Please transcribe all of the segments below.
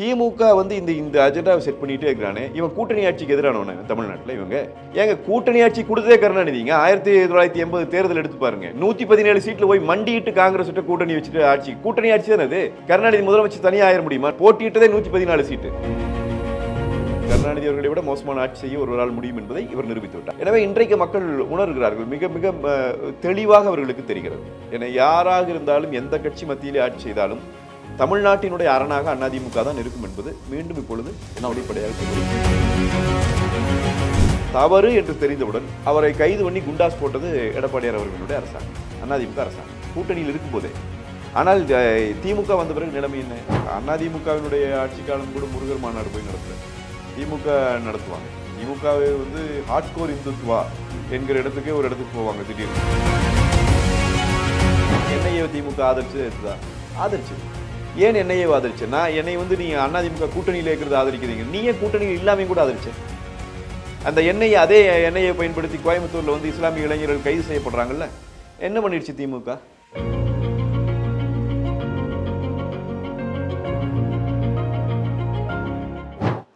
திமுக வந்து இந்த அஜெண்டாவை செட் பண்ணிட்டே இருக்கிறானே, இவன் கூட்டணி ஆட்சிக்கு எதிரானவன தமிழ்நாட்டில் இவங்க ஏங்க கூட்டணி ஆட்சி கொடுத்ததே கருணாநிதிங்க. 1980 தேர்தல் எடுத்து பாருங்க, 117 சீட்ல போய் மண்டிட்டு காங்கிரஸ் கிட்ட கூட்டணி வச்சுட்டு ஆட்சி, கூட்டணி ஆட்சி தானே அது. கருணாநிதி முதலமைச்சர் தனியாக ஆயிர முடியுமா? போட்டியிட்டதே 114 சீட்டு. கருணாநிதி அவர்களை விட மோசமான ஆட்சி செய்ய ஒருவரால் முடியும் என்பதை இவர் நிரூபித்து விட்டார். எனவே இன்றைக்கு மக்கள் உணர்கிறார்கள், மிக மிக தெளிவாக அவர்களுக்கு தெரிகிறது. என யாராக இருந்தாலும் எந்த கட்சி மத்தியிலே ஆட்சி செய்தாலும் தமிழ்நாட்டினுடைய அரணாக அதிமுக தான் இருக்கும் என்பது மீண்டும் இப்பொழுது வெளிப்படையாக தெரியும். தவறு என்று தெரிந்தவுடன் அவரை கைது பண்ணி குண்டாஸ் போட்டது எடப்பாடியார் அவர்களுடைய அரசாங்கம், அதிமுக அரசாங்கம் கூட்டணியில் இருக்கும் போதே. ஆனால் திமுக வந்த பிறகு நிலைமை என்ன? அதிமுகவினுடைய ஆட்சி காலம் கூட முருகர் மாநாடு போய் நடத்துற திமுக நடத்துவாங்க. திமுகவை வந்து ஹார்ட்கோர் இந்துத்துவா என்கிற இடத்துக்கே ஒரு இடத்துக்கு போவாங்க திடீர்னு. என்னையே திமுக ஆதரிச்சு ஏன் என்னையே ஆதரிச்சு? நான் என்னை வந்து நீ அதிமுக கூட்டணியில் இருக்கிறது ஆதரிக்கிறீங்க, நீயே கூட்டணியில் இல்லாம கூட ஆதரிச்ச. அந்த எண்ணெயை அதே எண்ணெயை பயன்படுத்தி கோயம்புத்தூர்ல வந்து இஸ்லாமிய இளைஞர்கள் கைது செய்யப்படுறாங்கல்ல, என்ன பண்ணிடுச்சு திமுக?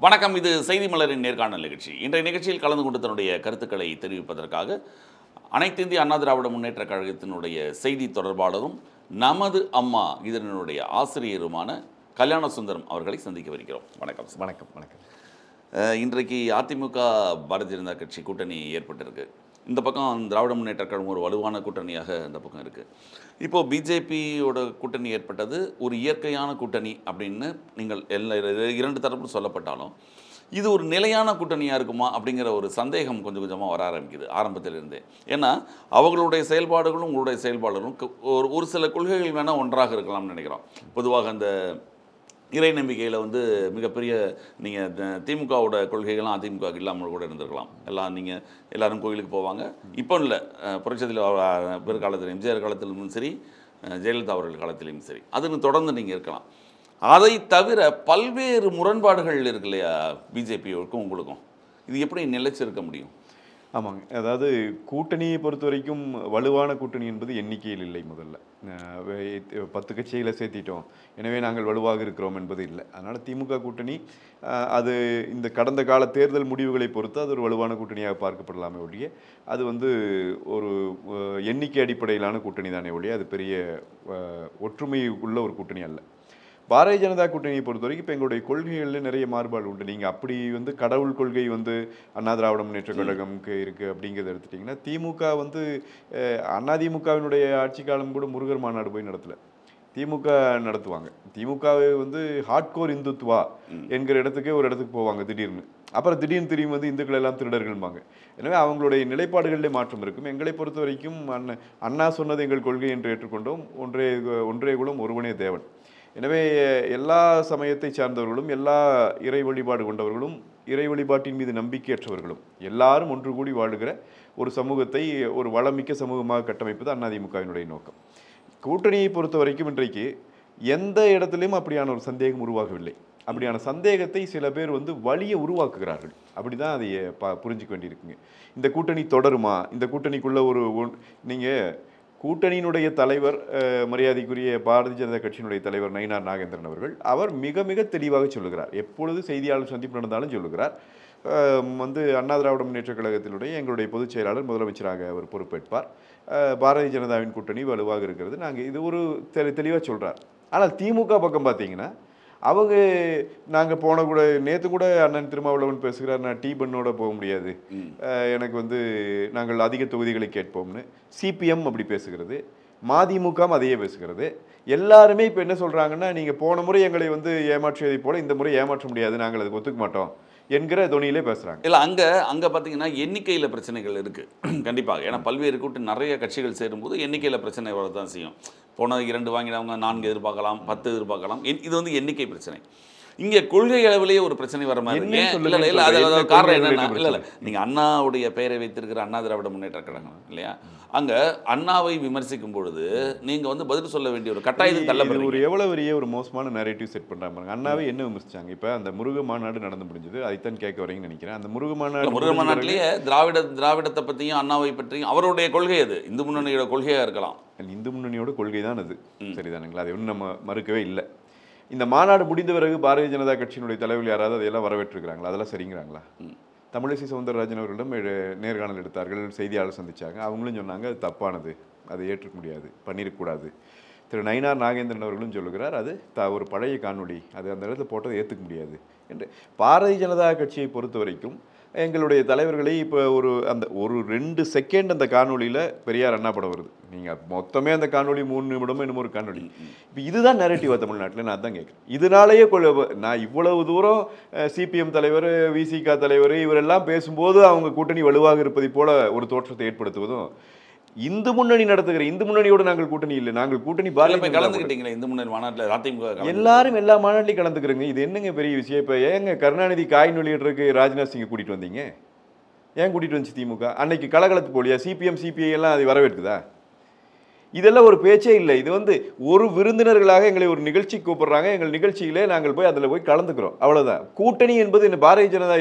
வணக்கம், இது செய்தி மலரின் நேர்காணல் நிகழ்ச்சி. இன்றைய நிகழ்ச்சியில் கலந்து கொண்டு தன்னுடைய கருத்துக்களை தெரிவிப்பதற்காக அனைத்து இந்திய அண்ணா திராவிட முன்னேற்ற கழகத்தினுடைய செய்தி தொடர்பாளரும் நமது அம்மா இதனுடைய ஆசிரியருமான கல்யாண சுந்தரம் அவர்களை சந்திக்கவிருக்கிறோம். வணக்கம். வணக்கம். வணக்கம். இன்றைக்கு அதிமுக பாரதிய ஜனதா கட்சி கூட்டணி ஏற்பட்டிருக்கு. இந்த பக்கம் திராவிட முன்னேற்ற கழகம் ஒரு வலுவான கூட்டணியாக இந்த பக்கம் இருக்குது. இப்போது பிஜேபியோட கூட்டணி ஏற்பட்டது ஒரு இயற்கையான கூட்டணி அப்படின்னு நீங்கள் இரண்டு தரப்பும் சொல்லப்பட்டாலும் இது ஒரு நிலையான கூட்டணியாக இருக்குமா அப்படிங்கிற ஒரு சந்தேகம் கொஞ்சம் கொஞ்சமாக வர ஆரம்பிக்குது ஆரம்பத்திலிருந்தே. ஏன்னா அவங்களுடைய செயல்பாடுகளும் உங்களுடைய செயல்பாடுகளும் ஒரு சில கொள்கைகள் வேணால் ஒன்றாக இருக்கலாம்னு நினைக்கிறோம். பொதுவாக அந்த இறை நம்பிக்கையில் வந்து மிகப்பெரிய நீங்கள் திமுகவோட கொள்கைகள்லாம் அதிமுக இல்லாமல் கூட இருந்திருக்கலாம். எல்லாரும் கோயிலுக்கு போவாங்க. இப்போ இல்லை, புரட்சியில் பிற்காலத்தில் எம்ஜிஆர் காலத்திலும் சரி, ஜெயலலிதா அவர்கள் காலத்திலும் சரி, அதுன்னு தொடர்ந்து நீங்கள் இருக்கலாம். அதை தவிர பல்வேறு முரண்பாடுகள் இருக்கு இல்லையா பிஜேபியோருக்கும் உங்களுக்கும்? இது எப்படி நிலைச்சிருக்க முடியும்? ஆமாங்க, அதாவது கூட்டணியை பொறுத்த வரைக்கும் வலுவான கூட்டணி என்பது எண்ணிக்கையில் இல்லை. முதல்ல 10 கட்சிகளை சேர்த்திட்டோம், எனவே நாங்கள் வலுவாக இருக்கிறோம் என்பது இல்லை. அதனால் திமுக கூட்டணி அது இந்த கடந்த கால தேர்தல் முடிவுகளை பொறுத்து அது ஒரு வலுவான கூட்டணியாக பார்க்கப்படலாமே ஒழிய அது வந்து ஒரு எண்ணிக்கை அடிப்படையிலான கூட்டணி தானே ஒழிய அது பெரிய ஒற்றுமை உள்ள ஒரு கூட்டணி அல்ல. பாரதிய ஜனதா கூட்டணியை பொறுத்த வரைக்கும் இப்போ எங்களுடைய கொள்கைகளில் நிறைய மாறுபாடு உண்டு. நீங்கள் அப்படி வந்து கடவுள் கொள்கை வந்து அண்ணா திராவிட முன்னேற்ற கழகம்க்கு இருக்குது அப்படிங்கிறத எடுத்துட்டிங்கன்னா, திமுக வந்து அதிமுகவினுடைய ஆட்சி காலம் கூட முருகர் மாநாடு போய் நடத்தலை, திமுக நடத்துவாங்க. திமுகவை வந்து ஹார்ட்கோர் இந்துத்துவா என்கிற இடத்துக்கே ஒரு இடத்துக்கு போவாங்க திடீர்னு. அப்புறம் திடீர்னு திரும்பி வந்து இந்துக்கள் எல்லாம் திருடர்கள்பாங்க. எனவே அவங்களுடைய நிலைப்பாடுகளிலே மாற்றம் இருக்கும். எங்களை பொறுத்த வரைக்கும் அண்ணா சொன்னது எங்கள் கொள்கை என்று ஏற்றுக்கொண்டோம். ஒன்றே குலம் ஒருவனே தேவன். எனவே எல்லா சமயத்தை சார்ந்தவர்களும் எல்லா இறை வழிபாடு கொண்டவர்களும் இறை வழிபாட்டின் மீது நம்பிக்கையற்றவர்களும் எல்லாரும் ஒன்று கூடி வாழுகிற ஒரு சமூகத்தை ஒரு வளமிக்க சமூகமாக கட்டமைப்பது அதிமுகவினுடைய நோக்கம். கூட்டணியை பொறுத்த வரைக்கும் இன்றைக்கு எந்த இடத்துலையும் அப்படியான ஒரு சந்தேகம் உருவாகவில்லை. அப்படியான சந்தேகத்தை சில பேர் வந்து வழியை உருவாக்குகிறார்கள். அப்படி தான் அதை புரிஞ்சுக்க வேண்டியிருக்குங்க. இந்த கூட்டணி தொடருமா, இந்த கூட்டணிக்குள்ள நீங்கள் கூட்டணியினுடைய தலைவர் மரியாதைக்குரிய பாரதிய ஜனதா கட்சியினுடைய தலைவர் நயினார் நாகேந்திரன் அவர்கள் அவர் மிக மிக தெளிவாக சொல்லுகிறார். எப்பொழுது செய்தியாளர் சந்திப்பு நடந்தாலும் சொல்லுகிறார், வந்து அண்ணா திராவிட முன்னேற்ற கழகத்தினுடைய எங்களுடைய பொதுச் செயலாளர் முதலமைச்சராக அவர் பொறுப்பேற்பார், பாரதிய ஜனதாவின் கூட்டணி வலுவாக இருக்கிறது, நாங்கள் இது ஒரு தெளிவாக சொல்கிறார். ஆனால் திமுக பக்கம் பார்த்தீங்கன்னா அவங்க நாங்கள் போன கூட நேற்று கூட அண்ணன் திருமாவளவன் பேசுகிறார், நான் டீ பண்ணோட போக முடியாது, எனக்கு வந்து நாங்கள் அதிக தொகுதிகளை கேட்போம்னு. சிபிஎம் அப்படி பேசுகிறது, மதிமுக அதையே பேசுகிறது. எல்லாருமே இப்போ என்ன சொல்கிறாங்கன்னா, நீங்கள் போன முறை எங்களை வந்து ஏமாற்றியதை போல இந்த முறை ஏமாற்ற முடியாது, நாங்கள் அதுக்கு ஒத்துக்க மாட்டோம் என்கிற தொனியிலே பேசுகிறாங்க. இல்லை, அங்கே பார்த்தீங்கன்னா எண்ணிக்கையில் பிரச்சனைகள் இருக்குது கண்டிப்பாக. ஏன்னா பல்வேறு கூட்டு நிறைய கட்சிகள் சேரும்போது எண்ணிக்கையில் பிரச்சனை வரதான் செய்யும். போன 2 வாங்கினவங்க 4 எதிர்பார்க்கலாம், 10 எதிர்பார்க்கலாம். இது வந்து எண்ணிக்கை பிரச்சனை. இங்கே கொள்கை அளவிலேயே ஒரு பிரச்சனை வர மாதிரி காரணம் என்னன்னா, இல்லை நீங்கள் அண்ணாவுடைய பெயரை வைத்திருக்கிற அண்ணா திராவிட முன்னேற்ற கழகம் இல்லையா, அங்கே அண்ணாவை விமர்சிக்கும் பொழுது நீங்கள் வந்து பதில் சொல்ல வேண்டிய ஒரு கட்டாயத்தில் தள்ளப்படுது. ஒரு எவ்வளோ பெரிய ஒரு மோசமான நரேட்டிவ் செட் பண்ணுறாங்க. அண்ணாவை என்ன விமர்சிச்சாங்க? இப்போ அந்த முருக மாநாடு நடந்து முடிஞ்சது, அதைத்தான் கேட்க வரீங்கன்னு நினைக்கிறேன். அந்த முருக மாநாட்டிலேயே திராவிடத்தை பற்றியும் அண்ணாவை பற்றியும் அவருடைய கொள்கை, அது இந்து முன்னணியோட கொள்கையாக இருக்கலாம். இந்து முன்னணியோட கொள்கை தான் அது, சரிதானுங்களா? அது ஒன்றும் நம்ம மறுக்கவே இல்லை. இந்த மாநாடு முடிந்த பிறகு பாரதிய ஜனதா கட்சியினுடைய தலைவர்கள் யாராவது அதையெல்லாம் வரவேற்றிருக்கிறாங்களா? அதெல்லாம் சரிங்கிறாங்களா? தமிழிசை சவுந்தரராஜன் அவர்களிடம் நேர்காணல் எடுத்தார்கள், செய்தியாளர் சந்திச்சாங்க. அவங்களும் சொன்னாங்க அது தப்பானது, அதை ஏற்றுக்க முடியாது, பண்ணிடக்கூடாது. திரு நயினார் நாகேந்திரன் அவர்களும் சொல்லுகிறார் அது ஒரு பழைய காணொளி, அது அந்த இடத்துல போட்டதை ஏற்றுக்க முடியாது என்று. பாரதிய ஜனதா கட்சியை பொறுத்த வரைக்கும் எங்களுடைய தலைவர்களை இப்போ ஒரு 2 செகண்ட் அந்த காணொலியில் பெரியார் அண்ணா படம் வருது. நீங்கள் மொத்தமே அந்த காணொலி 3 நிமிடமும் என்னமோ ஒரு காணொலி. இப்போ இதுதான் நெரட்டிவா தமிழ்நாட்டில்? நான் அதான் கேட்குறேன். இதனாலேயே நான் இவ்வளவு தூரம் சிபிஎம் தலைவர், விசிக தலைவர் இவரெல்லாம் பேசும்போது அவங்க கூட்டணி வலுவாக இருப்பதை போல ஒரு தோற்றத்தை ஏற்படுத்துவதும், இந்து முன்னணி நடத்துகிற இந்து முன்னணியோடு நாங்கள் கூட்டணி இல்லை, நாங்கள் கூட்டணி கலந்துக்கிட்டீங்களா இந்து முன்னணி மாநாட்டில்? அதிமுக எல்லாரும் எல்லா மாநாட்டிலையும் கலந்துக்கிறோங்க. இது என்னங்க பெரிய விஷயம்? இப்போ ஏங்க கருணாநிதி காயின் வெளியிடுறதுக்கு ராஜ்நாத் சிங்கை கூட்டிகிட்டு வந்தீங்க? ஏன் கூட்டிகிட்டு வந்துச்சு திமுக? அன்னைக்கு கலகலத்து போலியா? சிபிஎம் சிபிஐ எல்லாம் அது வரவேற்குதா? இதெல்லாம் ஒரு பேச்சே இல்லை. இது ஒரு விருந்தினர்களாக எங்களை ஒரு நிகழ்ச்சி கூப்பிடுறாங்க, எங்கள் நிகழ்ச்சியிலே நாங்கள் போய் அதில் போய் கலந்துக்கிறோம், அவ்வளோதான். கூட்டணி என்பது என்ன பாரதிய ஜனதா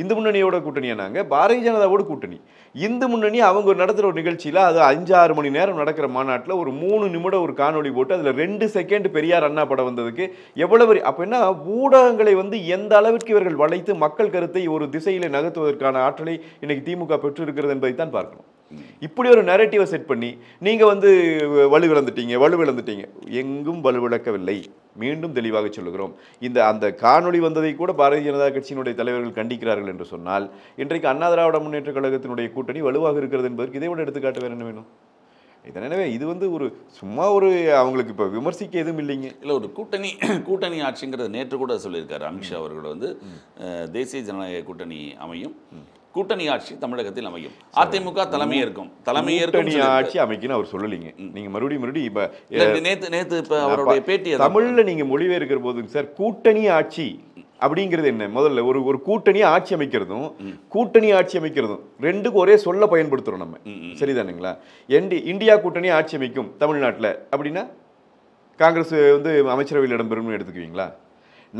இந்து முன்னணியோட கூட்டணியா? நாங்கள் பாரதிய ஜனதாவோட கூட்டணி. இந்து முன்னணி அவங்க நடத்துகிற ஒரு நிகழ்ச்சியில் அது 5-6 மணி நேரம் நடக்கிற மாநாட்டில் ஒரு 3 நிமிடம் ஒரு காணொலி போட்டு அதில் 2 செகண்ட் பெரியார் அண்ணா படம் வந்ததுக்கு எவ்வளவு அப்போ என்ன ஊடகங்களை எந்த அளவிற்கு இவர்கள் வளைத்து மக்கள் கருத்தை ஒரு திசையில் நகர்த்துவதற்கான ஆற்றலை இன்னைக்கு திமுக பெற்று இருக்கிறது என்பதை தான் பார்க்கணும். இப்படி ஒரு நரேட்டிவை செட் பண்ணி நீங்க வலுவிழந்துட்டீங்க. எங்கும் வலுவிழக்கவில்லை. மீண்டும் தெளிவாக சொல்லுகிறோம். அந்த காணொளி வந்ததை கூட பாரதிய ஜனதா கட்சியினுடைய தலைவர்கள் கண்டிக்கிறார்கள் என்று சொன்னால், இன்றைக்கு அண்ணா திராவிட முன்னேற்ற கழகத்தினுடைய கூட்டணி வலுவாக இருக்கிறது என்பதற்கு இதை விட எடுத்துக்காட்டு வேற என்ன வேணும்? எனவே இது ஒரு சும்மா அவங்களுக்கு இப்போ விமர்சிக்க எதுவும் இல்லைங்க. இல்லை, ஒரு கூட்டணி ஆட்சிங்கிறது நேற்று கூட சொல்லியிருக்காரு அமித்ஷா அவர்கள். தேசிய ஜனநாயக கூட்டணி அமையும், கூட்டணி ஆட்சி தமிழகத்தில் அமையும், அதிமுக தலைமையேற்கும் ஆட்சி அமைக்கணும் அவர் சொல்லலீங்க. நீங்க மறுபடியும் இப்ப நேத்து இப்ப அவருடைய பேட்டி தமிழ்ல நீங்க மொழிபெயர்க்கிற போதுங்க சார், கூட்டணி ஆட்சி அப்படிங்கிறது என்ன? முதல்ல ஒரு கூட்டணி ஆட்சி அமைக்கிறதும் கூட்டணி ஆட்சி அமைக்கிறதும் ரெண்டுக்கும் ஒரே சொல்ல பயன்படுத்துறோம் நம்ம, சரிதானுங்களா? இந்தியா கூட்டணி ஆட்சி அமைக்கும் தமிழ்நாட்டில் அப்படின்னா காங்கிரஸ் அமைச்சரவையில் இடம்பெறும்னு எடுத்துக்குவீங்களா?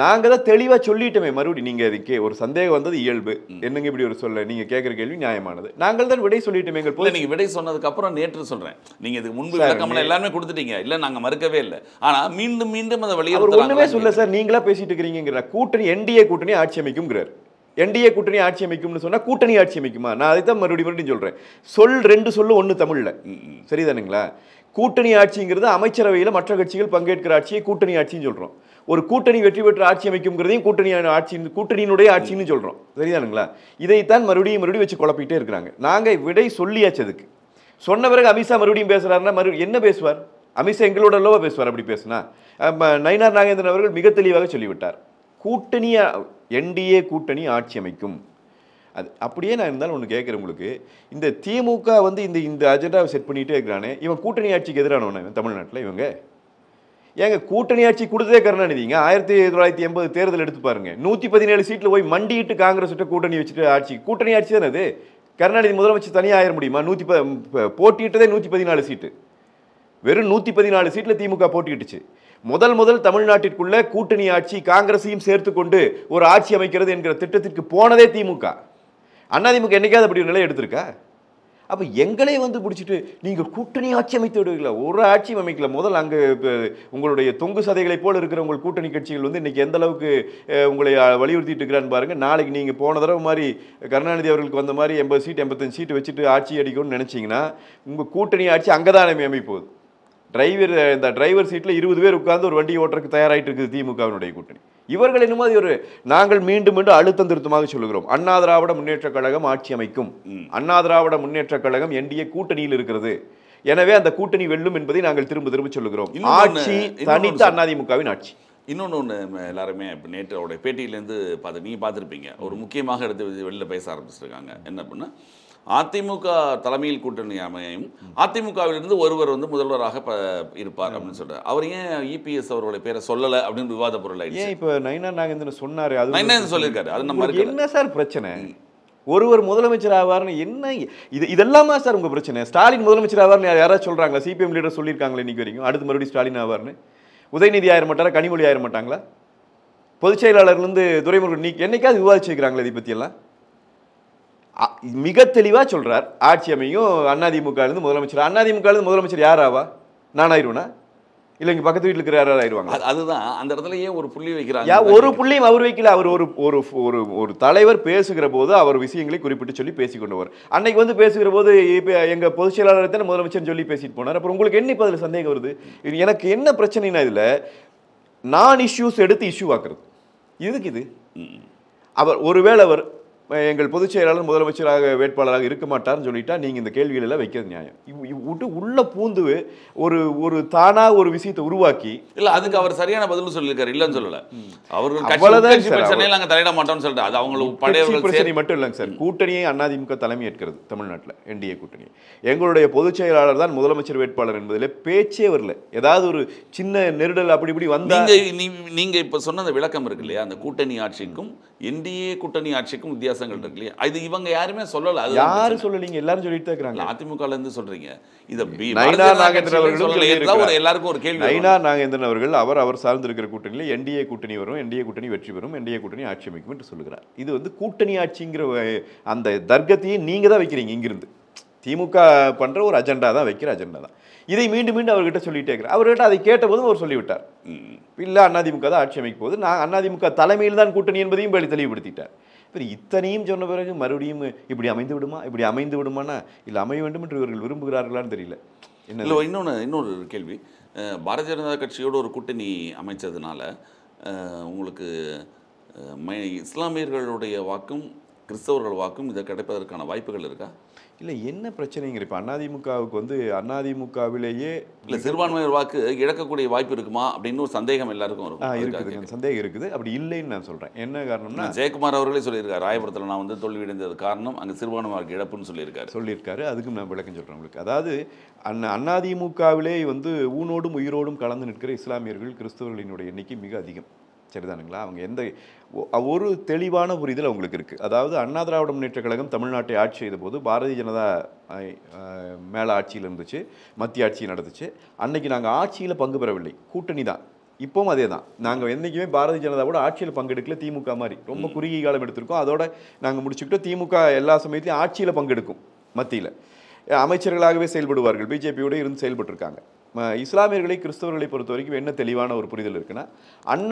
நாங்கள் தான் தெளிவாக சொல்லிட்டோமே. மறுபடியும் நீங்கள் அதுக்கே ஒரு சந்தேகம் வந்தது இயல்பு. என்னங்க இப்படி ஒரு சொல்ல நீங்கள் கேட்குற கேள்வி நியாயமானது. நாங்கள் தான் விடை சொல்லிட்டோமே. எங்கள் போது நீங்கள் விடை சொன்னதுக்கப்புறம் நேற்று சொல்கிறேன், நீங்கள் இதுக்கு முன்பு விளக்கம்லாம் எல்லாமே கொடுத்துட்டீங்க. இல்லை, நாங்கள் மறுக்கவே இல்லை. ஆனால் மீண்டும் அதை வெளியே ஒன்றுமே சொல்ல சார், நீங்களா பேசிட்டு இருக்கிறீங்கிற. கூட்டணி என்டிஏ கூட்டணி ஆட்சி அமைக்கும்ங்கிறார். என்டிஏ கூட்டணி ஆட்சி அமைக்கும்னு சொன்னால் கூட்டணி ஆட்சி அமைக்குமா? நான் அதை தான் மறுபடியும் சொல்கிறேன். 2 சொல்லு 1 தமிழில், சரிதானுங்களா? கூட்டணி ஆட்சிங்கிறது அமைச்சரவையில் மற்ற கட்சிகள் பங்கேற்கிற ஆட்சியை கூட்டணி ஆட்சின்னு சொல்கிறோம். ஒரு கூட்டணி வெற்றி பெற்று ஆட்சி அமைக்கும்ங்கிறதையும் கூட்டணியினுடைய ஆட்சின்னு சொல்கிறோம், சரிதானுங்களா? இதைத்தான் மறுபடியும் வச்சு குழப்பிக்கிட்டே இருக்கிறாங்க. நாங்கள் விடை சொல்லியாச்சு. அதுக்கு சொன்ன பிறகு அமித்ஷா மறுபடியும் பேசுகிறாருன்னா என்ன பேசுவார்? அமித்ஷா எங்களோட லோவா பேசுவார். அப்படி பேசுனா நயினார் நாகேந்திரன் அவர்கள் மிக தெளிவாக சொல்லிவிட்டார், என்டிஏ கூட்டணி ஆட்சி அமைக்கும். அது அப்படியே நான் இருந்தாலும் ஒன்று கேட்குறேன் உங்களுக்கு, இந்த திமுக இந்த அஜெண்டாவை செட் பண்ணிகிட்டே இருக்கிறானே, இவன் கூட்டணி ஆட்சிக்கு எதிரானவன தமிழ்நாட்டில்? இவங்க ஏங்க கூட்டணி ஆட்சி கொடுத்ததே கருணாநிதிங்க. 1980 தேர்தல் எடுத்து பாருங்க, 117 சீட்டில் போய் மண்டிட்டு காங்கிரஸ் கூட்டணி வச்சுட்டு ஆட்சி, கூட்டணி ஆட்சி தானே அது. கருணாநிதி முதலமைச்சர் தனியாக ஆயிட முடியுமா? போட்டியிட்டதே 114 சீட்டு, வெறும் 114 சீட்டில் திமுக போட்டியிட்டுச்சு. முதல் தமிழ்நாட்டிற்குள்ள கூட்டணி ஆட்சி காங்கிரஸையும் சேர்த்து கொண்டு ஒரு ஆட்சி அமைக்கிறது என்கிற திட்டத்திற்கு போனதே திமுக. அதிமுக என்னைக்காவது அப்படி ஒரு நிலை எடுத்திருக்கா? அப்போ எங்களே பிடிச்சிட்டு நீங்கள் கூட்டணி ஆட்சி அமைத்து விடுவீங்களா? ஒரு ஆட்சியும் அமைக்கல. முதல் அங்கே உங்களுடைய தொங்கு சதைகளை போல் இருக்கிற உங்கள் கூட்டணி கட்சிகள் இன்னைக்கு எந்த அளவுக்கு உங்களை வலியுறுத்திட்டு இருக்கிறான்னு பாருங்க. நாளைக்கு நீங்கள் போன தடவை மாதிரி கருணாநிதி அவர்களுக்கு வந்த மாதிரி 80 சீட் 85 சீட்டு வச்சுட்டு ஆட்சி அடிக்கணும்னு நினச்சிங்கன்னா உங்கள் கூட்டணி ஆட்சி அங்கே தான் அமைப்போகுது. இந்த டிரைவர் சீட்டில் 20 பேர் உட்கார்ந்து ஒரு வண்டி ஓட்டுறதுக்கு தயாராகிட்டு இருக்குது திமுகவினுடைய கூட்டணி. இவர்கள் என்னமோ நாங்கள் மீண்டும் அழுத்தம் திருத்தமாக சொல்லுகிறோம், அண்ணா திராவிட முன்னேற்ற கழகம் ஆட்சி அமைக்கும், அண்ணா திராவிட முன்னேற்ற கழகம் என்டிஏ கூட்டணியில் இருக்கிறது, எனவே அந்த கூட்டணி வெல்லும் என்பதை நாங்கள் திரும்ப சொல்லுகிறோம். ஆட்சி தனித்த அதிமுகவின் ஆட்சி. இன்னொன்று எல்லாருமே இப்போ நேற்று அவருடைய பேட்டியிலேருந்து நீங்கள் பார்த்துருப்பீங்க, ஒரு முக்கியமாக எடுத்து வெளியில் பேச ஆரம்பிச்சிருக்காங்க. என்ன அப்படின்னா, அதிமுக தலைமையில் கூட்டணி அமையும், அதிமுகவிலிருந்து ஒருவர் முதல்வராக இருப்பார் அப்படின்னு சொல்றாரு. அவர் ஏன் இபிஎஸ் அவர்களுடைய பேரை சொல்லலை அப்படின்னு விவாத பொருள் ஆயிடுச்சு. ஏன் இப்போ நயினார் நாகேந்திரன் சொன்னாரு, அது நயினார் சொல்லியிருக்காரு. அது நம்ம என்ன சார் பிரச்சனை? ஒருவர் முதலமைச்சர் ஆவார்னு என்ன இதெல்லாமா சார் உங்க பிரச்சனை? ஸ்டாலின் முதலமைச்சர் ஆவார்னு யாராவது சொல்றாங்களா? சிபிஎம் லீடர் சொல்லியிருக்காங்களே இன்னைக்கு வரைக்கும். அடுத்து மறுபடியும் ஸ்டாலின் ஆவார்னு உதயநிதி ஆயிர மாட்டாரா? கனிமொழி ஆயிர மாட்டாங்களா? பொதுச் செயலாளர்லேருந்து துரைமுருகன் என்னைக்காவது விவாதிச்சிருக்கிறாங்களா இதை பற்றியெல்லாம்? மிக தெளிவாக சொல்றார், ஆட்சி அமையும் அதிமுகலேருந்து முதலமைச்சர். அதிமுகலேருந்து முதலமைச்சர் யார் ஆவா? நான் ஆயிடுவேனா? இல்லை இங்கே பக்கத்து வீட்டில் இருக்கிற யாராவது ஆயிடுவாங்க. அதுதான் அந்த இடத்துல ஏன் ஒரு புள்ளி வைக்கிறாங்க? ஒரு புள்ளியும் அவர் வைக்கல. அவர் ஒரு ஒரு ஒரு ஒரு தலைவர் பேசுகிற போது அவர் விஷயங்களை குறிப்பிட்டு சொல்லி பேசிக்கொண்டவர். அன்னைக்கு வந்து பேசுகிற போது இப்போ எங்கள் பொதுச் செயலாளர் தானே முதலமைச்சர் சொல்லி பேசிட்டு போனார். அப்புறம் உங்களுக்கு என்ன இப்போ அதில் சந்தேகம் வருது? எனக்கு என்ன பிரச்சனைனா இதில் நான் இஷ்யூஸ் எடுத்து இஷ்யூ ஆக்குறது இதுக்கு இது. அவர் ஒருவேளை அவர் எங்கள் பொதுச் செயலாளர் முதலமைச்சராக வேட்பாளராக இருக்க மாட்டார்னு சொல்லிட்டா நீங்கள் இந்த கேள்விகள் எல்லாம் வைக்கிறது நியாயம். விட்டு உள்ள பூந்து ஒரு ஒரு தானா ஒரு விஷயத்தை உருவாக்கி இல்ல அதுக்கு அவர் சரியான பதில் சொல்லியிருக்காரு, இல்லைன்னு சொல்லல. அவர்கள் நாங்கள் தலையிட மாட்டோம்னு சொல்லிட்டு அது அவங்களுக்கு பிரச்சனை மட்டும் இல்லைங்க சார். கூட்டணியை அதிமுக தலைமை ஏற்கிறது தமிழ்நாட்டில், என்டிஏ கூட்டணி. எங்களுடைய பொதுச் செயலாளர் தான் முதலமைச்சர் வேட்பாளர் என்பதில் பேச்சே வரல. ஏதாவது ஒரு சின்ன நெருடல் அப்படி இப்படி வந்தா நீங்க இப்ப சொன்ன அந்த விளக்கம் இருக்கு இல்லையா, அந்த கூட்டணி ஆட்சிக்கும் என்டிஏ கூட்டணி ஆட்சிக்கும் வித்தியாசங்கள் இருக்கு இல்லையா, இது இவங்க யாருமே சொல்லல. அது யாரும் சொல்லலீங்க, எல்லாரும் சொல்லிட்டு தான் இருக்காங்க. அதிமுகல இருந்து சொல்றீங்க. இது நயினா நாகேந்திரன் அவர்கள் எல்லாருக்கும் ஒரு கேள்வி. நயினா நாகேந்திரன் அவர்கள் அவர் சார்ந்திருக்கிற கூட்டணியில் என்டிஏ கூட்டணி வரும், என்டிஏ கூட்டணி வெற்றி பெறும், என்டிஏ கூட்டணி ஆட்சி அமைக்கும் என்று சொல்லுகிறார். இது வந்து கூட்டணி ஆட்சிங்கிற அந்த தர்க்கத்தையே நீங்க தான் வைக்கிறீங்க. இங்கிருந்து திமுக பண்ற ஒரு அஜெண்டா தான், வைக்கிற அஜெண்டா தான். இதை மீண்டும் மீண்டும் அவர்கிட்ட சொல்லிட்டே இருக்கிறார். அவர்கிட்ட அதை கேட்டபோதும் அவர் சொல்லிவிட்டார், இல்லை அதிமுக தான் ஆட்சி அமைக்கும் போது நான் அதிமுக தலைமையில் தான் கூட்டணி என்பதையும் தெளிவுபடுத்திட்டார். இப்போ இத்தனையும் சொன்ன பிறகு மறுபடியும் இப்படி அமைந்து விடுமா, இப்படி அமைந்து விடுமானா இல்லை அமைய வேண்டும் என்று இவர்கள் விரும்புகிறார்களான்னு தெரியல. இல்லை இன்னொரு கேள்வி, பாரதிய ஜனதா கட்சியோடு ஒரு கூட்டணி அமைச்சதுனால உங்களுக்கு இஸ்லாமியர்களுடைய வாக்கும் கிறிஸ்தவர்கள் வாக்கும் இதை கிடைப்பதற்கான வாய்ப்புகள் இருக்கா? இல்லை என்ன பிரச்சனைங்கிற இப்போ அதிமுகவுக்கு வந்து அதிமுகவிலேயே இல்லை சிறுபான்மையர் வாக்கு இழக்கக்கூடிய வாய்ப்பு இருக்குமா அப்படின்னு ஒரு சந்தேகம் எல்லாருக்கும் இருக்குதுங்க. சந்தேகம் இருக்குது. அப்படி இல்லைன்னு நான் சொல்கிறேன். என்ன காரணம்னா ஜெயக்குமார் அவர்களே சொல்லியிருக்காரு, ராயபுரத்தில் நான் வந்து தோல்வியடைந்தது காரணம் அங்கே சிறுபான்மை வாக்கு இழப்புன்னு சொல்லியிருக்காரு. அதுக்கும் நான் விளக்கம் சொல்கிறேன் உங்களுக்கு. அதாவது அதிமுகவிலே வந்து ஊனோடும் உயிரோடும் கலந்து நிற்கிற இஸ்லாமியர்கள் கிறிஸ்தவர்களினுடைய எண்ணிக்கை மிக அதிகம். சரிதானுங்களா? அவங்க எந்த ஒரு தெளிவான புரிதல் அவங்களுக்கு இருக்குது. அதாவது அண்ணா திராவிட முன்னேற்றக் கழகம் தமிழ்நாட்டை ஆட்சி செய்த போது பாரதிய ஜனதா மேலே ஆட்சியில் இருந்துச்சு, மத்திய ஆட்சி நடந்துச்சு. அன்னைக்கு நாங்கள் ஆட்சியில் பங்கு பெறவில்லை, கூட்டணி தான். இப்போவும் அதே தான். நாங்கள் என்றைக்குமே பாரதிய ஜனதாவோட ஆட்சியில் பங்கெடுக்கல. திமுக மாதிரி ரொம்ப குறுகிய காலம் எடுத்திருக்கோம். அதோட நாங்கள் முடிச்சுக்கிட்டோம். திமுக எல்லா சமயத்திலையும் ஆட்சியில் பங்கெடுக்கும், மத்தியில் அமைச்சர்களாகவே செயல்படுவார்கள், பிஜேபியோட இருந்து செயல்பட்டுருக்காங்க. இஸ்லாமியர்களை கிறிஸ்தவர்களை பொறுத்த வரைக்கும் என்ன தெளிவான ஒரு புரிதல் இருக்குன்னா,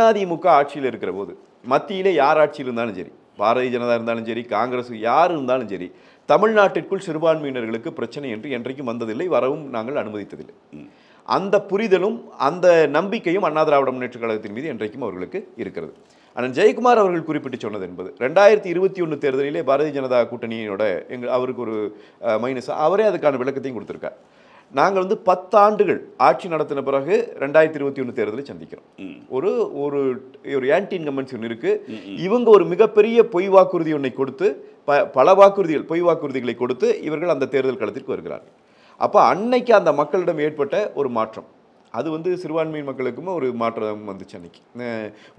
அதிமுக ஆட்சியில் இருக்கிற போது மத்தியிலே யார் ஆட்சியில் இருந்தாலும் சரி, பாரதிய ஜனதா இருந்தாலும் சரி, காங்கிரஸ் யார் இருந்தாலும் சரி, தமிழ்நாட்டிற்குள் சிறுபான்மையினர்களுக்கு பிரச்சனை என்று என்றைக்கும் வந்ததில்லை, வரவும் நாங்கள் அனுமதித்ததில்லை. அந்த புரிதலும் அந்த நம்பிக்கையும் அண்ணா திராவிட முன்னேற்றக் கழகத்தின் மீது என்றைக்கும் அவர்களுக்கு இருக்கிறது. ஆனால் ஜெயக்குமார் அவர்கள் குறிப்பிட்டு சொன்னது என்பது 2021 தேர்தலிலே பாரதிய ஜனதா கூட்டணியோட அவருக்கு ஒரு மைனஸ், அவரே அதுக்கான விளக்கத்தையும் கொடுத்துருக்கார். நாங்கள் வந்து 10 ஆண்டுகள் ஆட்சி நடத்தின பிறகு 2021 தேர்தலை சந்திக்கிறோம். ஒரு ஒரு ஒரு ஆன்டி இன்கம்பன்சி ஒன்று இருக்கு. இவங்க ஒரு மிகப்பெரிய பொய் வாக்குறுதி ஒன்றை கொடுத்து பல பொய் வாக்குறுதிகளை கொடுத்து இவர்கள் அந்த தேர்தல் களத்திற்கு வருகிறார்கள். அப்போ அன்னைக்கு அந்த மக்களிடம் ஏற்பட்ட ஒரு மாற்றம், அது வந்து சிறுபான்மை மக்களுக்கும் ஒரு மாற்றம் வந்துச்சு. அன்னைக்கு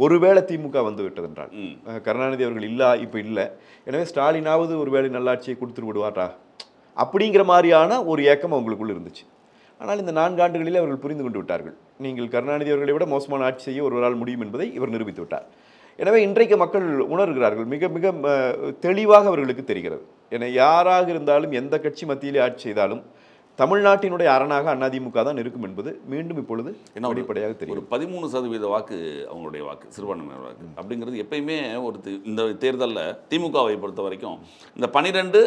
ஒருவேளை திமுக வந்து விட்டதென்றால், கருணாநிதி அவர்கள் இப்போ இல்லை, எனவே ஸ்டாலினாவது ஒருவேளை நல்லாட்சியை கொடுத்துட்டு விடுவாரா அப்படிங்கிற மாதிரியான ஒரு ஏக்கம் அவங்களுக்குள்ள இருந்துச்சு. ஆனால் இந்த 4 ஆண்டுகளில் அவர்கள் புரிந்து கொண்டு விட்டார்கள், நீங்கள் கருணாநிதி அவர்களை விட மோசமான ஆட்சி செய்ய ஒருவரால் முடியும் என்பதை இவர் நிரூபித்து விட்டார். எனவே இன்றைக்கு மக்கள் உணர்கிறார்கள், மிக மிக தெளிவாக அவர்களுக்கு தெரிகிறது. என யாராக இருந்தாலும் எந்த கட்சி மத்தியிலே ஆட்சி செய்தாலும் தமிழ்நாட்டினுடைய அரணாக அதிமுக தான் இருக்கும் என்பது மீண்டும் இப்பொழுது அடிப்படையாக தெரியும். ஒரு 13% வாக்கு அவங்களுடைய வாக்கு, சிறுபான்மையினர் வாக்கு அப்படிங்கிறது எப்பயுமே இந்த தேர்தலில் திமுகவை பொறுத்த வரைக்கும் இந்த 12+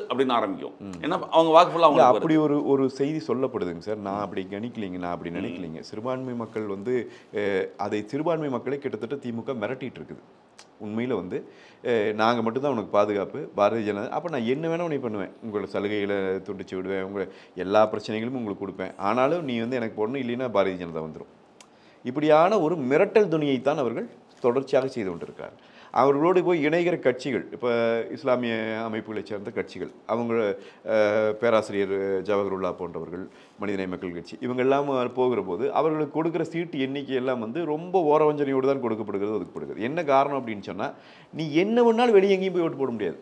அப்படின்னு ஆரம்பிக்கும். ஏன்னா அவங்க வாக்கு ஃபுல்லாக அவங்க அப்படி ஒரு செய்தி சொல்லப்படுதுங்க சார். நான் அப்படி நினைக்கலைங்க. சிறுபான்மை மக்கள் வந்து சிறுபான்மை மக்களை கிட்டத்தட்ட திமுக மிரட்டிட்டு இருக்குது. உண்மையில் வந்து நாங்கள் மட்டும்தான் உனக்கு பாதுகாப்பு, பாரதிய ஜனதா, அப்போ நான் என்ன வேணால் உன்னை பண்ணுவேன், உங்களோட சலுகைகளை துண்டிச்சு விடுவேன், உங்களை எல்லா பிரச்சனைகளும் உங்களுக்கு கொடுப்பேன், ஆனாலும் நீ வந்து எனக்கு போடணும், இல்லைன்னா பாரதிய ஜனதா வந்துடும். இப்படியான ஒரு மிரட்டல் துணியைத்தான் அவர்கள் தொடர்ச்சியாக செய்து கொண்டிருக்கிறார். அவர்களோடு போய் இணைகிற கட்சிகள், இப்போ இஸ்லாமிய அமைப்புகளை சேர்ந்த கட்சிகள், அவங்க பேராசிரியர் ஜவஹருல்லா போன்றவர்கள், மனிதநேய மக்கள் கட்சி, இவங்கெல்லாம் போகிற போது அவர்களுக்கு கொடுக்குற சீட்டு எண்ணிக்கை எல்லாம் வந்து ரொம்ப ஓரவஞ்சனையோடு தான் ஒதுக்கப்படுகிறது. என்ன காரணம் அப்படின்னு சொன்னால், நீ என்ன வேணாலும் வெளியே எங்கேயும் போய் ஓட்டு போட முடியாது,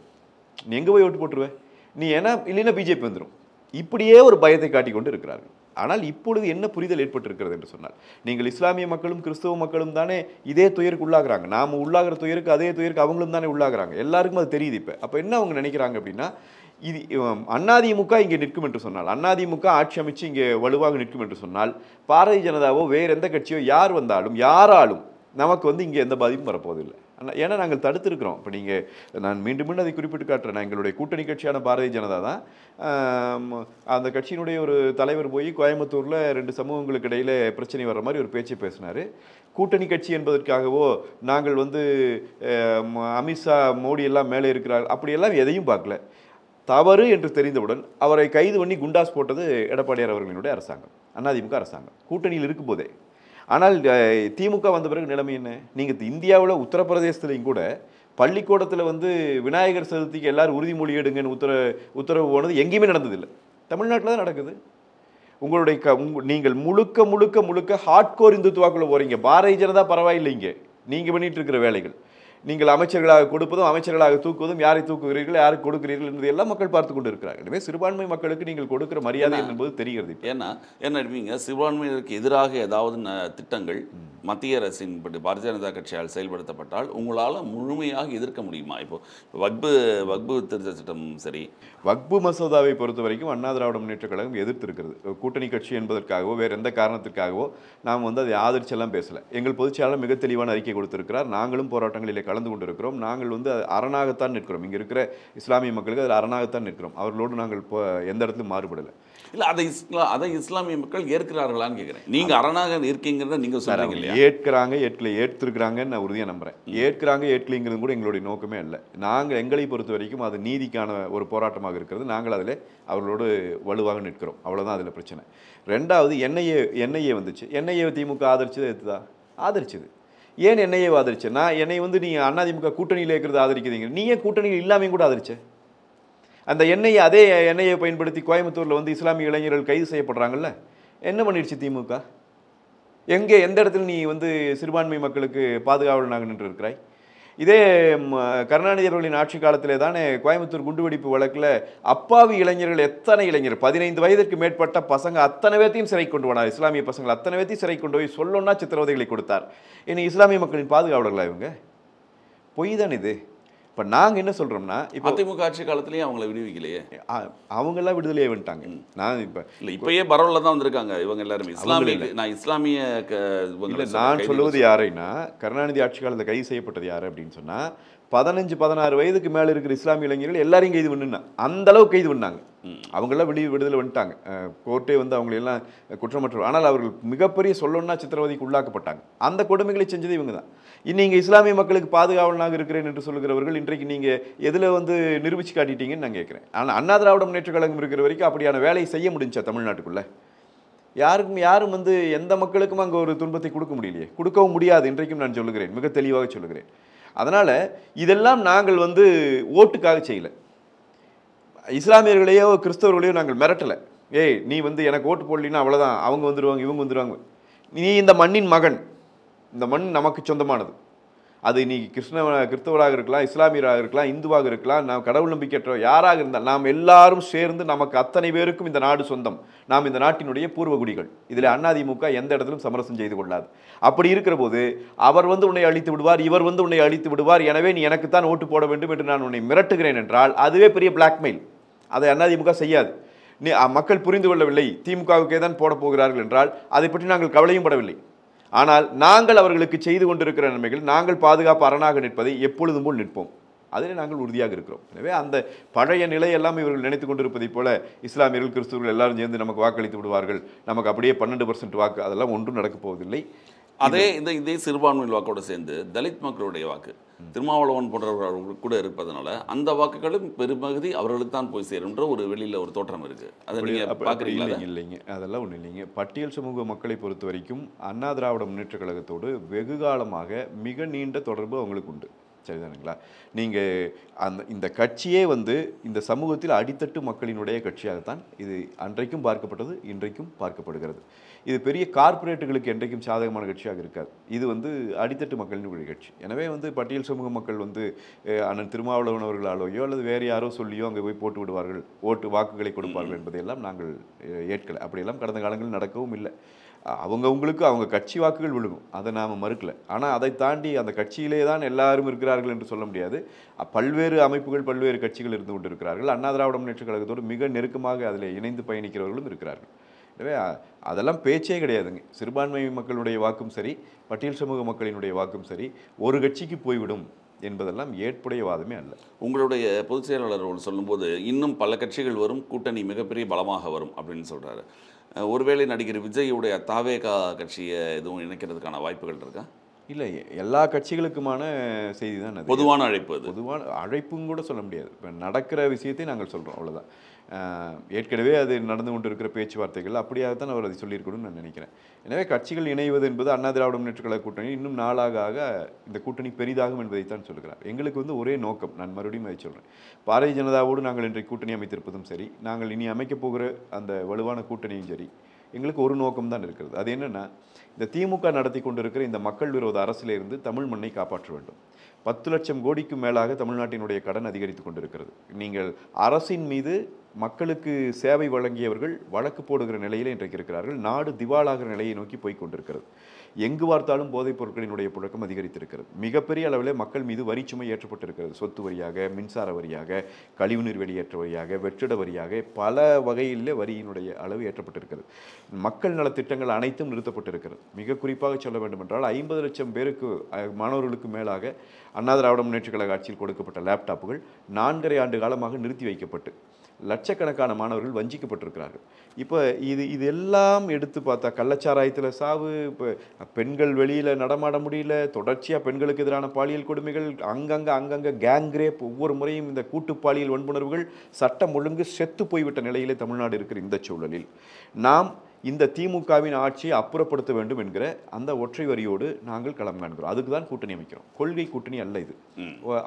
நீ எங்கே போய் ஓட்டு போட்டுருவேன் நீ, ஏன்னா இல்லைன்னா பிஜேபி வந்துடும், இப்படியே ஒரு பயத்தை காட்டி கொண்டு இருக்கிறார்கள். ஆனால் இப்பொழுது என்ன புரிதல் ஏற்பட்டிருக்கிறது என்று சொன்னால், நீங்கள் இஸ்லாமிய மக்களும் கிறிஸ்தவ மக்களும் தானே இதே துயருக்கு உள்ளாகிறாங்க, நாம் உள்ளாகிற துயருக்கு அதே துயருக்கு அவங்களும் தானே உள்ளாகிறாங்க, எல்லாருக்கும் அது தெரியுது. இப்போ என்ன அவங்க நினைக்கிறாங்க அப்படின்னா, இது அதிமுக இங்கே நிற்கும் என்று சொன்னால், அதிமுக ஆட்சி அமைச்சு இங்கே வலுவாக நிற்கும் என்று சொன்னால், பாரதிய ஜனதாவோ வேறு எந்த கட்சியோ யார் வந்தாலும் யாராலும் நமக்கு வந்து இங்கே எந்த பாதிப்பும் வரப்போவதில்லை. ஏன்னா நாங்கள் தடுத்திருக்கிறோம். இப்போ நீங்கள், நான் மீண்டும் மீண்டும் அதை குறிப்பிட்டு காட்டுறேன், எங்களுடைய கூட்டணி கட்சியான பாரதிய ஜனதா தான். அந்த கட்சியினுடைய ஒரு தலைவர் போய் கோயம்புத்தூரில் 2 சமூகங்களுக்கு இடையில பிரச்சனை வர்ற மாதிரி ஒரு பேச்சை பேசினார். கூட்டணி கட்சி என்பதற்காகவோ நாங்கள் வந்து அமித்ஷா மோடி எல்லாம் மேலே இருக்கிறார் அப்படியெல்லாம் எதையும் பார்க்கல. தவறு என்று தெரிந்தவுடன் அவரை கைது பண்ணி குண்டாஸ் போட்டது எடப்பாடியார் அவர்களினுடைய அரசாங்கம், அதிமுக அரசாங்கம் கூட்டணியில் இருக்கும்போதே. ஆனால் திமுக வந்த பிறகு நிலைமை என்ன? நீங்கள் இந்தியாவில் உத்தரப்பிரதேசத்துலையும் கூட பள்ளிக்கூடத்தில் வந்து விநாயகர் சதுர்த்திக்கு எல்லாரும் உறுதிமொழி எடுங்கன்னு உத்தரவு போனது எங்கேயுமே நடந்ததில்லை. தமிழ்நாட்டில் தான் நடக்குது. உங்களுடைய நீங்கள் முழுக்க முழுக்க முழுக்க ஹார்ட்கோர் இந்துத்துவாக்குள்ள போகிறீங்க. பாரதிய ஜனதா பரவாயில்லைங்க, நீங்கள் பண்ணிட்டு இருக்கிற வேலைகள். நீங்கள் அமைச்சர்களாக கொடுப்பதும் அமைச்சர்களாக தூக்குவதும், யாரை தூக்குகிறீர்கள் யாருக்கு கொடுக்கிறீர்கள் என்பது எல்லாம் மக்கள் பார்த்து கொண்டு இருக்கிறார்கள். எனவே சிறுபான்மை மக்களுக்கு நீங்கள் கொடுக்கிற மரியாதை என்பது தெரிகிறது. ஏன்னா என்ன எடுப்பீங்க, சிறுபான்மையினருக்கு எதிராக ஏதாவது திட்டங்கள் மத்திய அரசின் பாரதிய ஜனதா கட்சியால் செயல்படுத்தப்பட்டால் உங்களால் முழுமையாக எதிர்க்க முடியுமா? இப்போ வக்பு திருத்த சட்டம் சரி, வக்பு மசோதாவை பொறுத்த வரைக்கும் அண்ணா திராவிட முன்னேற்றக் கழகம் எதிர்த்திருக்கிறது. கூட்டணி கட்சி என்பதற்காகவோ வேறு எந்த காரணத்திற்காகவோ நாம் வந்து அதை ஆதரிச்செல்லாம் பேசலை. எங்கள் பொதுச் செயலாளர் மிக தெளிவான அறிக்கை கொடுத்திருக்கிறார். நாங்களும் போராட்டங்களிலே கலந்து கொண்டிருக்கிறோம். நாங்கள் வந்து அரணாகத்தான் நிற்கிறோம். இங்கே இருக்கிற இஸ்லாமிய மக்களுக்கு அதில் அரணாகத்தான் நிற்கிறோம். அவர்களோடு நாங்கள் எந்த இடத்துலையும் மாறுபடலை. இல்லை அதை இஸ்லாமிய மக்கள் ஏற்கிறார்களான்னு கேட்குறேன். நீங்கள் அரணாக இருக்கீங்கிறத நீங்கள் சொல்கிறீங்க இல்லையா? ஏற்கிறாங்க ஏற்றிருக்கிறாங்கன்னு நான் உறுதியாக நம்புகிறேன். ஏற்கிறாங்க ஏற்கலைங்கிறது கூட எங்களுடைய நோக்கமே இல்லை. நாங்கள் எங்களை பொறுத்த வரைக்கும் அது நீதிக்கான ஒரு போராட்டமாக இருக்கிறது. நாங்கள் அதில் அவர்களோடு வலுவாக நிற்கிறோம். அவ்வளோதான் அதில் பிரச்சனை. ரெண்டாவது என்ஐஏ வந்துச்சு. என்ஐஏ திமுக ஆதரிச்சது எடுத்துதா? ஆதரிச்சது. ஏன் என்ஐஏ ஆதரிச்சேன்னா, என்னை வந்து நீங்கள் அதிமுக கூட்டணியில் இருக்கிறது ஆதரிக்கிறீங்க, நீ ஏன் கூட்டணியில் இல்லாமையும் கூட ஆதரிச்ச? அந்த அதே எண்ணெயை பயன்படுத்தி கோயம்புத்தூரில் வந்து இஸ்லாமிய இளைஞர்கள் கைது செய்யப்படுறாங்கல்ல, என்ன பண்ணிடுச்சு திமுக? எந்த இடத்துல நீ வந்து சிறுபான்மை மக்களுக்கு பாதுகாவலனாக நின்று இருக்கிறாய்? இதே கருணாநிதி அவர்களின் ஆட்சி காலத்திலே தானே கோயம்புத்தூர் குண்டுவெடிப்பு வழக்கில் அப்பாவி இளைஞர்கள், எத்தனை இளைஞர் 15 வயதிற்கு மேற்பட்ட பசங்க அத்தனை பேர்த்தையும் சிறை கொண்டு போனார். இஸ்லாமிய பசங்கள் அத்தனை பேர்த்தையும் சிறை கொண்டு போய் சொல்லணும்னா சித்திரவதைகளை கொடுத்தார். இனி இஸ்லாமிய மக்களின் பாதுகாவலர்களா இவங்க? பொய் தான் இது. இப்போ நாங்கள் என்ன சொல்கிறோம்னா, இப்போ அதிமுக ஆட்சி காலத்திலேயே அவங்கள விடுவிக்கலையே, அவங்கெல்லாம் விடுதலையே வந்துட்டாங்க. நான் இப்போ இல்லை, இப்பயே பரவலில் தான் வந்திருக்காங்க இவங்க எல்லாருமே. இஸ்லாமிய நான் சொல்லுவது யாரைன்னா, கருணாநிதி ஆட்சி காலத்தில் கைது செய்யப்பட்டது யார் அப்படின்னு சொன்னால், 15-16 வயதுக்கு மேலே இருக்கிற இஸ்லாமிய இளைஞர்கள் எல்லாரையும் கைது பண்ணா, அந்த அளவுக்கு கைது பண்ணாங்க. அவங்களாம் விடுதலை வந்துட்டாங்க. கோர்ட்டே வந்து அவங்களெல்லாம் குற்றமற்ற, ஆனால் அவர்கள் மிகப்பெரிய சொல்லணும்னா சித்திரவதைக்கு உள்ளாக்கப்பட்டாங்க. அந்த கொடுமைகளை செஞ்சது இவங்க தான். நீங்கள் இஸ்லாமிய மக்களுக்கு பாதுகாவலனாக இருக்கிறேன் என்று சொல்லுகிறவர்கள் இன்றைக்கு நீங்கள் எதில் வந்து நிரூபித்து காட்டிட்டீங்கன்னு நான் கேட்குறேன். ஆனால் அண்ணா திராவிட முன்னேற்ற கழகம் இருக்கிற வரைக்கும் அப்படியான வேலையை செய்ய முடிஞ்சா தமிழ்நாட்டுக்குள்ளே? யாரும் வந்து எந்த மக்களுக்கும் அங்கே ஒரு துன்பத்தை கொடுக்க முடியலையே, கொடுக்கவும் முடியாது. இன்றைக்கும் நான் சொல்லுகிறேன், மிக தெளிவாக சொல்லுகிறேன். அதனால் இதெல்லாம் நாங்கள் வந்து ஓட்டுக்காக செய்யலை. இஸ்லாமியர்களையோ கிறிஸ்தவர்களையோ நாங்கள் மிரட்டலை. ஏய், நீ வந்து எனக்கு ஓட்டு போடலின்னா அவ்வளோதான், அவங்க வந்துடுவாங்க இவங்க வந்துடுவாங்க. நீ இந்த மண்ணின் மகன், இந்த மண் நமக்கு சொந்தமானது. அது நீ கிறிஸ்தவராக இருக்கலாம், இஸ்லாமியராக இருக்கலாம், இந்துவாக இருக்கலாம், நாம் கடவுள் நம்பிக்கையற்ற யாராக இருந்தால் நாம் எல்லாரும் சேர்ந்து நமக்கு அத்தனை பேருக்கும் இந்த நாடு சொந்தம். நாம் இந்த நாட்டினுடைய பூர்வகுடிகள். இதில் அதிமுக எந்த இடத்திலும் சமரசம் செய்து கொள்ளாது. அப்படி இருக்கிற போது அவர் வந்து உன்னை அழித்து விடுவார், இவர் வந்து உன்னை அழித்து விடுவார், எனவே நீ எனக்குத்தான் ஓட்டு போட வேண்டும் என்று நான் உன்னை மிரட்டுகிறேன் என்றால் அதுவே பெரிய பிளாக்மெயில். அதை அதிமுக செய்யாது. மக்கள் புரிந்து கொள்ளவில்லை, திமுகவுக்கே தான் போட போகிறார்கள் என்றால் அதை பற்றி நாங்கள் கவலையும் படவில்லை. ஆனால் நாங்கள் அவர்களுக்கு செய்து கொண்டிருக்கிற நன்மைகள், நாங்கள் பாதுகாப்பு அரணாக நிற்பதை எப்பொழுதும் போல் நிற்போம். அதில் நாங்கள் உறுதியாக இருக்கிறோம். எனவே அந்த பழைய நிலையெல்லாம் இவர்கள் நினைத்து கொண்டிருப்பதைப் போல இஸ்லாமியர்கள் கிறிஸ்துவர்கள் எல்லாரும் சேர்ந்து நமக்கு வாக்களித்து விடுவார்கள், நமக்கு அப்படியே 12% வாக்கு, அதெல்லாம் ஒன்றும் நடக்கப் போவதில்லை. இதே சிறுபான்மையின் வாக்கோடு சேர்ந்து தலித் மக்களுடைய வாக்கு திருமாவளவன் போன்றவர்கள் கூட இருப்பதனால அந்த வாக்குகளும் பெரும்பகுதி அவர்களுக்கு தான் போய் சேரும்ன்ற ஒரு வெளியில் ஒரு தோற்றம் இருக்குது. அதை நீங்கள் பார்க்குறீங்களா? இல்லைங்க, அதெல்லாம் ஒன்றும் இல்லைங்க. பட்டியல் சமூக மக்களை பொறுத்த வரைக்கும் அண்ணா திராவிட முன்னேற்ற கழகத்தோடு வெகு காலமாக மிக நீண்ட தொடர்பு அவங்களுக்கு உண்டு. சரிதானுங்களா? நீங்கள் இந்த கட்சியே வந்து இந்த சமூகத்தில் அடித்தட்டு மக்களினுடைய கட்சியாகத்தான் இது அன்றைக்கும் பார்க்கப்பட்டது, இன்றைக்கும் பார்க்கப்படுகிறது. இது பெரிய கார்ப்பரேட்டுகளுக்கு என்றைக்கும் சாதகமான கட்சியாக இருக்காது. இது வந்து அடித்தட்டு மக்களினுடைய கட்சி. எனவே வந்து பட்டியல் சமூக மக்கள் வந்து அண்ணன் திருமாவளவன் அவர்களாலேயோ அல்லது வேறு யாரோ சொல்லியோ அங்கே போய் போட்டு விடுவார்கள், வாக்குகளை கொடுப்பார்கள் என்பதையெல்லாம் நாங்கள் ஏற்கலை. அப்படியெல்லாம் கடந்த காலங்களில் நடக்கவும் இல்லை. அவங்கவுங்களுக்கு அவங்க கட்சி வாக்குகள் விழுகும், அதை நாம் மறுக்கல. ஆனால் அதை தாண்டி அந்த கட்சியிலே தான் எல்லாரும் இருக்கிறார்கள் என்று சொல்ல முடியாது. பல்வேறு அமைப்புகள், பல்வேறு கட்சிகள் இருந்து கொண்டு இருக்கிறார்கள். அண்ணா திராவிட முன்னேற்றக் கழகத்தோடு மிக நெருக்கமாக அதில் இணைந்து பயணிக்கிறவர்களும் இருக்கிறார்கள். எனவே அதெல்லாம் பேச்சே கிடையாதுங்க. சிறுபான்மை மக்களுடைய வாக்கும் சரி, பட்டியல் சமூக மக்களினுடைய வாக்கும் சரி, ஒரு கட்சிக்கு போய்விடும் என்பதெல்லாம் ஏற்புடைய வாதமே அல்ல. உங்களுடைய பொதுச் செயலாளர் சொல்லும்போது இன்னும் பல கட்சிகள் வரும், கூட்டணி மிகப்பெரிய பலமாக வரும் அப்படின்னு சொல்கிறாரு. ஒருவேளை நடிகர் விஜயுடைய தாவேகா கட்சியை எதுவும் இணைக்கிறதுக்கான வாய்ப்புகள் இருக்கா? இல்லை, எல்லா கட்சிகளுக்குமான செய்தி தான் அது. பொதுவான அழைப்பு அது. பொதுவான அழைப்பும் கூட சொல்ல முடியாது. இப்போ நடக்கிற விஷயத்தை நாங்கள் சொல்கிறோம், அவ்வளோதான். ஏற்கனவே அது நடந்து கொண்டு இருக்கிற பேச்சுவார்த்தைகள் அப்படியாகத்தான் அவர் அதை சொல்லியிருக்கணும்னு நான் நினைக்கிறேன். எனவே கட்சிகள் இணைவது என்பது அண்ணா திராவிட முன்னேற்றக் கழக கூட்டணி இன்னும் நாளாக ஆக இந்த கூட்டணி பெரிதாகும் என்பதைத்தான் சொல்கிறார். எங்களுக்கு ஒரே நோக்கம், நான் மறுபடியும் அதை சொல்கிறேன். பாரதிய ஜனதாவோடு நாங்கள் இன்றைக்கு கூட்டணி அமைத்திருப்பதும் சரி, நாங்கள் இனி அமைக்கப் போகிற அந்த வலுவான கூட்டணியும் சரி, எங்களுக்கு ஒரு நோக்கம் தான் இருக்கிறது. அது என்னென்னா, இந்த திமுக நடத்தி கொண்டிருக்கிற இந்த மக்கள் விரோத அரசிலிருந்து தமிழ் மண்ணை காப்பாற்ற வேண்டும். 10 லட்சம் கோடிக்கு மேலாக தமிழ்நாட்டினுடைய கடன் அதிகரித்து கொண்டிருக்கிறது. நீங்கள் அரசின் மீது மக்களுக்கு சேவை வழங்கியவர்கள் வழக்கு போடுகிற நிலையில் இன்றைக்கு இருக்கிறார்கள். நாடு திவாலாகிற நிலையை நோக்கி போய் கொண்டிருக்கிறது. எங்கு பார்த்தாலும் போதைப் பொருட்களினுடைய புழக்கம் அதிகரித்திருக்கிறது. மிகப்பெரிய அளவில் மக்கள் மீது வரிச்சுமை ஏற்றப்பட்டிருக்கிறது. சொத்து வரியாக, மின்சார வரியாக, கழிவுநீர் வெளியேற்ற வரியாக, வெற்றிட வரியாக, பல வகையில் வரியினுடைய அளவு ஏற்றப்பட்டிருக்கிறது. மக்கள் நலத்திட்டங்கள் அனைத்தும் நிறுத்தப்பட்டிருக்கிறது. மிக குறிப்பாக சொல்ல வேண்டும் என்றால் 50 லட்சம் பேருக்கு, மாணவர்களுக்கு மேலாக அண்ணா திராவிட முன்னேற்றக் கழக ஆட்சியில் கொடுக்கப்பட்ட லேப்டாப்புகள் 4.5 ஆண்டு காலமாக நிறுத்தி வைக்கப்பட்டு லட்சக்கணக்கான மாணவர்கள் வஞ்சிக்கப்பட்டிருக்கிறார்கள். இப்போ இது எல்லாம் எடுத்து பார்த்தா, கள்ளச்சாராயத்தில் சாவு, இப்போ பெண்கள் வெளியில் நடமாட முடியல, தொடர்ச்சியாக பெண்களுக்கு எதிரான பாலியல் கொடுமைகள், அங்கங்கே கேங் ரேப், ஒவ்வொரு முறையும் இந்த கூட்டு பாலியல் வன்புணர்வுகள், சட்டம் ஒழுங்கு செத்து போய்விட்ட நிலையிலே தமிழ்நாடு இருக்கிற இந்த சூழலில் நாம் இந்த திமுகவின் ஆட்சியை அப்புறப்படுத்த வேண்டும் என்கிற அந்த ஒற்றை வரியோடு நாங்கள் களம் காண்கிறோம். அதுக்கு தான் கூட்டணி அமைக்கிறோம். கொள்கை கூட்டணி அல்ல இது.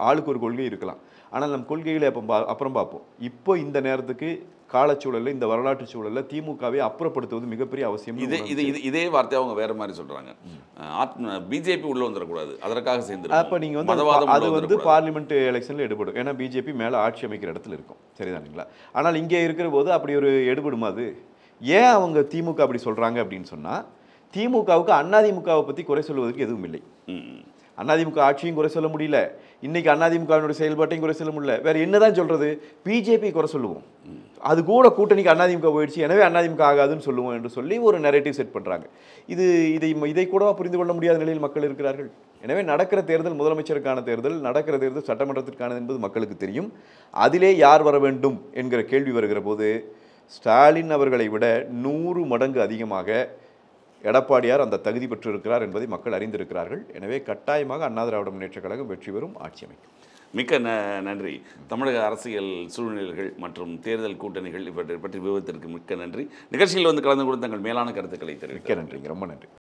ஆளுக்கு ஒரு கொள்கை இருக்கலாம், ஆனால் நம் கொள்கைகளை அப்புறம் பார்ப்போம். இப்போ இந்த நேரத்துக்கு காலச்சூழலில், இந்த வரலாற்று சூழலில் திமுகவை அப்புறப்படுத்துவது மிகப்பெரிய அவசியம். இதே வார்த்தையை அவங்க வேற மாதிரி சொல்றாங்க. பிஜேபி உள்ள வந்துடக்கூடாது, அதற்காக சேர்ந்து. அப்போ நீங்கள் அது பார்லிமெண்ட் எலெக்ஷனில் எடுபடும். ஏன்னா பிஜேபி மேலே ஆட்சி அமைக்கிற இடத்துல இருக்கும், சரிதானுங்களா? ஆனால் இங்கே இருக்கிற போது அப்படி ஒரு எடுபடுமா? அது ஏன் அவங்க திமுக அப்படி சொல்கிறாங்க அப்படின்னு சொன்னால், திமுகவுக்கு அதிமுகவை பற்றி குறை சொல்வதற்கு எதுவும் இல்லை. அதிமுக ஆட்சியும் குறை சொல்ல முடியல, இன்னைக்கு அதிமுகவினுடைய செயல்பாட்டையும் குறை சொல்ல முடியல. வேறு என்னதான் சொல்கிறது? பிஜேபி குறை சொல்லுவோம், அது கூட கூட்டணிக்கு அதிமுக போயிடுச்சு, எனவே அதிமுக ஆகாதுன்னு சொல்லுவோம் என்று சொல்லி ஒரு நரேட்டிவ் செட் பண்ணுறாங்க. இதை கூட புரிந்து கொள்ள முடியாத நிலையில் மக்கள் இருக்கிறார்கள். எனவே நடக்கிற தேர்தல் முதலமைச்சருக்கான தேர்தல், நடக்கிற தேர்தல் சட்டமன்றத்திற்கானது என்பது மக்களுக்கு தெரியும். அதிலே யார் வர வேண்டும் என்கிற கேள்வி வருகிற போது ஸ்டாலின் அவர்களை விட 100 மடங்கு அதிகமாக எடப்பாடியார் அந்த தகுதி பெற்றிருக்கிறார் என்பதை மக்கள் அறிந்திருக்கிறார்கள். எனவே கட்டாயமாக அண்ணா திராவிட முன்னேற்றக் கழகம் வெற்றி பெறும், ஆட்சி அமைக்கும். மிக்க நன்றி. தமிழக அரசியல் சூழ்நிலைகள் மற்றும் தேர்தல் கூட்டணிகள் இவற்றை பற்றி விவரத்திற்கு மிக்க நன்றி. நிகழ்ச்சியில் கலந்து கொண்டு தங்கள் மேலான கருத்துக்களை தெரிவிக்க நன்றி. ரொம்ப நன்றி.